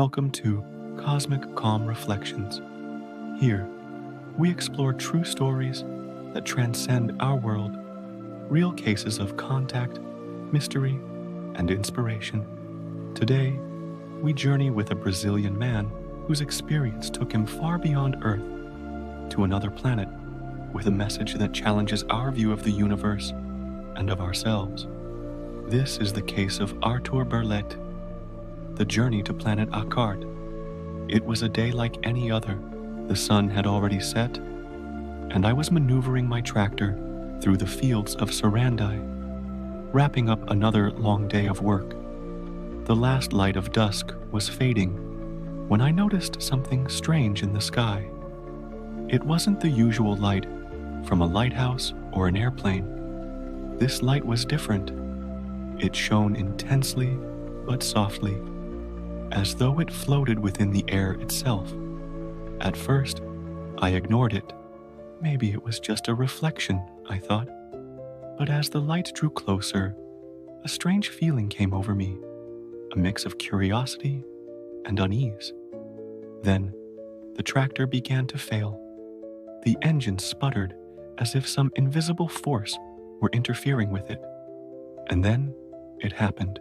Welcome to Cosmic Calm Reflections. Here, we explore true stories that transcend our world, real cases of contact, mystery, and inspiration. Today, we journey with a Brazilian man whose experience took him far beyond Earth to another planet with a message that challenges our view of the universe and of ourselves. This is the case of Arthur Berlet, the journey to planet Akkart. It was a day like any other. The sun had already set, and I was maneuvering my tractor through the fields of Sarandai, wrapping up another long day of work. The last light of dusk was fading when I noticed something strange in the sky. It wasn't the usual light from a lighthouse or an airplane. This light was different. It shone intensely but softly, as though it floated within the air itself. At first, I ignored it. Maybe it was just a reflection, I thought. But as the light drew closer, a strange feeling came over me, a mix of curiosity and unease. Then, the tractor began to fail. The engine sputtered as if some invisible force were interfering with it. And then, it happened.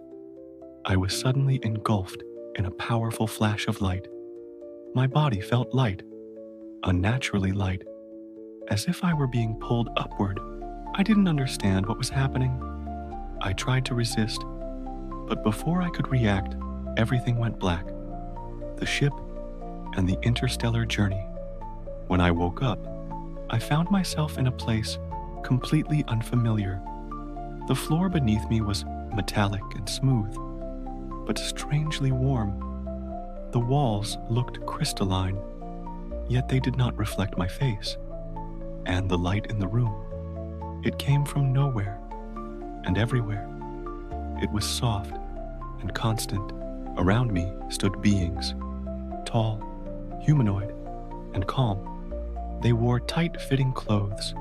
I was suddenly engulfed in a powerful flash of light. My body felt light, unnaturally light, as if I were being pulled upward. I didn't understand what was happening. I tried to resist, but before I could react, everything went black. The ship and the interstellar journey. When I woke up, I found myself in a place completely unfamiliar. The floor beneath me was metallic and smooth, but strangely warm. The walls looked crystalline, yet they did not reflect my face. And the light in the room, it came from nowhere and everywhere. It was soft and constant. Around me stood beings, tall, humanoid, and calm. They wore tight-fitting clothes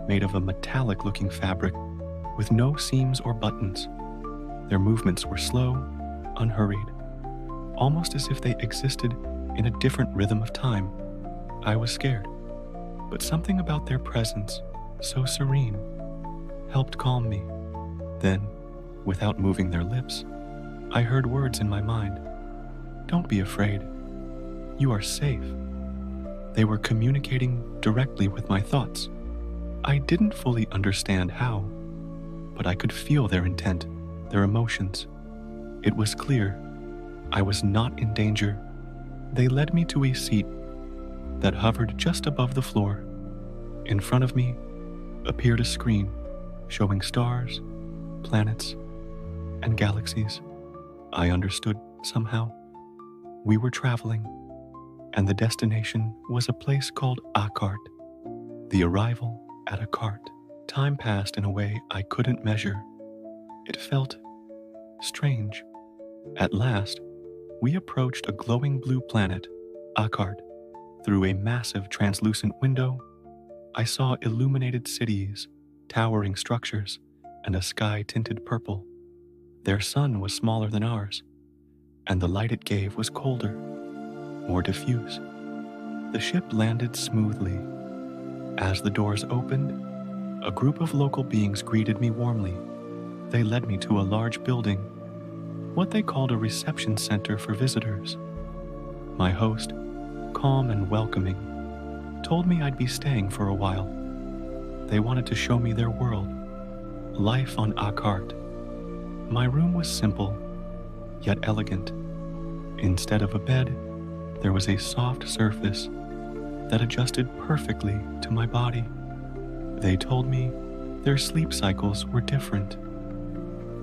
made of a metallic-looking fabric with no seams or buttons. Their movements were slow, unhurried, almost as if they existed in a different rhythm of time. I was scared, but something about their presence, so serene, helped calm me. Then, without moving their lips, I heard words in my mind. "Don't be afraid. You are safe." They were communicating directly with my thoughts. I didn't fully understand how, but I could feel their intent, their emotions. It was clear I was not in danger. They led me to a seat that hovered just above the floor. In front of me appeared a screen showing stars, planets, and galaxies. I understood somehow. We were traveling, and the destination was a place called Akkart. The arrival at Akkart. Time passed in a way I couldn't measure. It felt strange. At last, we approached a glowing blue planet, Akkart. Through a massive translucent window, I saw illuminated cities, towering structures, and a sky tinted purple. Their sun was smaller than ours, and the light it gave was colder, more diffuse. The ship landed smoothly. As the doors opened, a group of local beings greeted me warmly. They led me to a large building, what they called a reception center for visitors. My host, calm and welcoming, told me I'd be staying for a while. They wanted to show me their world, life on Akkart. My room was simple, yet elegant. Instead of a bed, there was a soft surface that adjusted perfectly to my body. They told me their sleep cycles were different.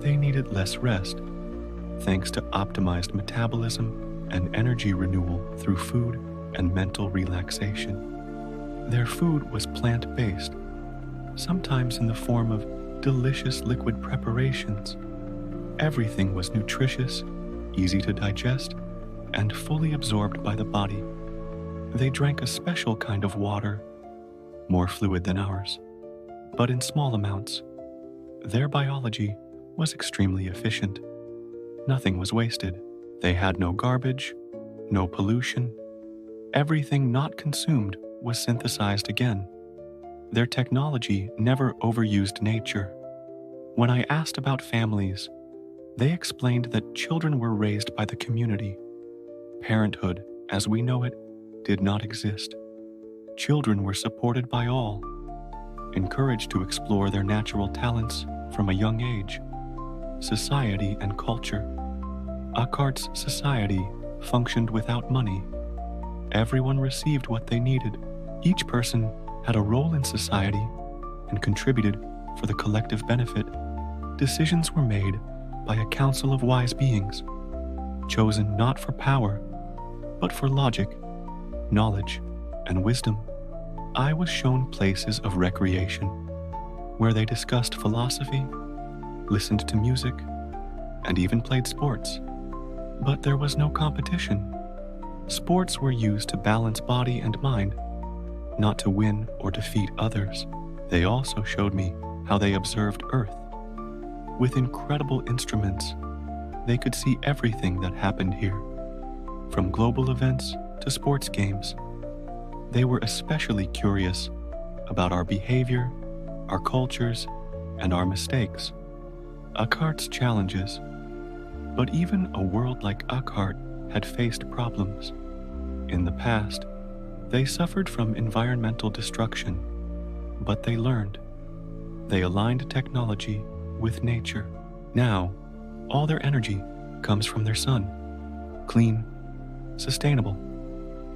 They needed less rest, thanks to optimized metabolism and energy renewal through food and mental relaxation. Their food was plant-based, sometimes in the form of delicious liquid preparations. Everything was nutritious, easy to digest, and fully absorbed by the body. They drank a special kind of water, more fluid than ours, but in small amounts. Their biology was extremely efficient. Nothing was wasted. They had no garbage, no pollution. Everything not consumed was synthesized again. Their technology never overused nature. When I asked about families, they explained that children were raised by the community. Parenthood, as we know it, did not exist. Children were supported by all, encouraged to explore their natural talents from a young age. Society and culture. Akkart's society functioned without money. Everyone received what they needed. Each person had a role in society and contributed for the collective benefit. Decisions were made by a council of wise beings, chosen not for power, but for logic, knowledge, and wisdom. I was shown places of recreation, where they discussed philosophy, listened to music, and even played sports. But there was no competition. Sports were used to balance body and mind, not to win or defeat others. They also showed me how they observed Earth. With incredible instruments, they could see everything that happened here, from global events to sports games. They were especially curious about our behavior, our cultures, and our mistakes. Akkart's challenges. But even a world like Akkart had faced problems. In the past, they suffered from environmental destruction, but they learned. They aligned technology with nature. Now, all their energy comes from their sun. Clean, sustainable.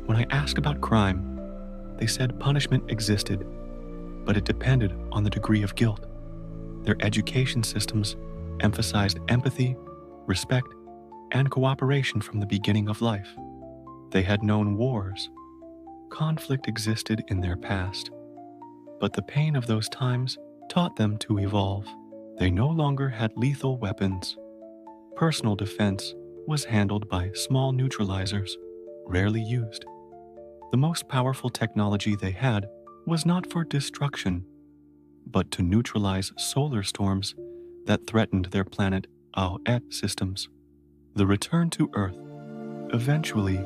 When I asked about crime, they said punishment existed, but it depended on the degree of guilt. Their education systems emphasized empathy, respect, and cooperation from the beginning of life. They had known wars. Conflict existed in their past, but the pain of those times taught them to evolve. They no longer had lethal weapons. Personal defense was handled by small neutralizers, rarely used. The most powerful technology they had was not for destruction, but to neutralize solar storms that threatened their planet Aet systems. The return to Earth. Eventually,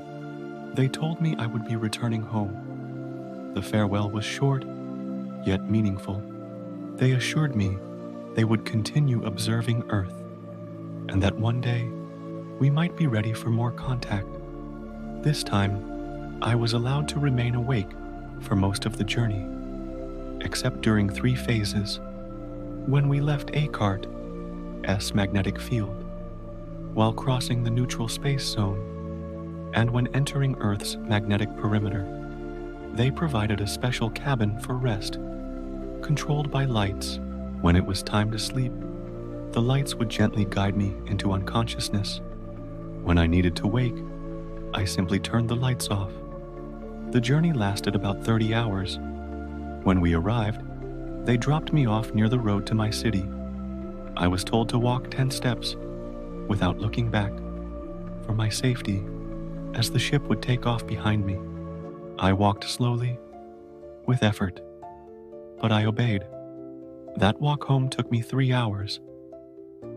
they told me I would be returning home. The farewell was short, yet meaningful. They assured me they would continue observing Earth, and that one day we might be ready for more contact. This time, I was allowed to remain awake for most of the journey, except during 3 phases. When we left Akkart's magnetic field, while crossing the neutral space zone, and when entering Earth's magnetic perimeter, they provided a special cabin for rest, controlled by lights. When it was time to sleep, the lights would gently guide me into unconsciousness. When I needed to wake, I simply turned the lights off. The journey lasted about 30 hours. When we arrived, they dropped me off near the road to my city. I was told to walk 10 steps without looking back for my safety, as the ship would take off behind me. I walked slowly, with effort, but I obeyed. That walk home took me 3 hours,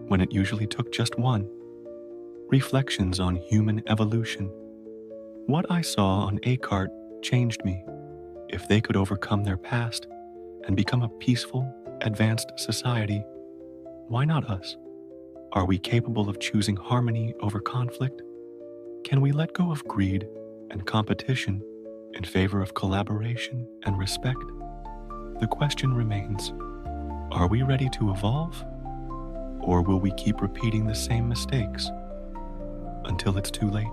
when it usually took just 1. Reflections on human evolution. What I saw on Akkart changed me. If they could overcome their past and become a peaceful, advanced society, why not us? Are we capable of choosing harmony over conflict? Can we let go of greed and competition in favor of collaboration and respect? The question remains, are we ready to evolve? Or will we keep repeating the same mistakes until it's too late?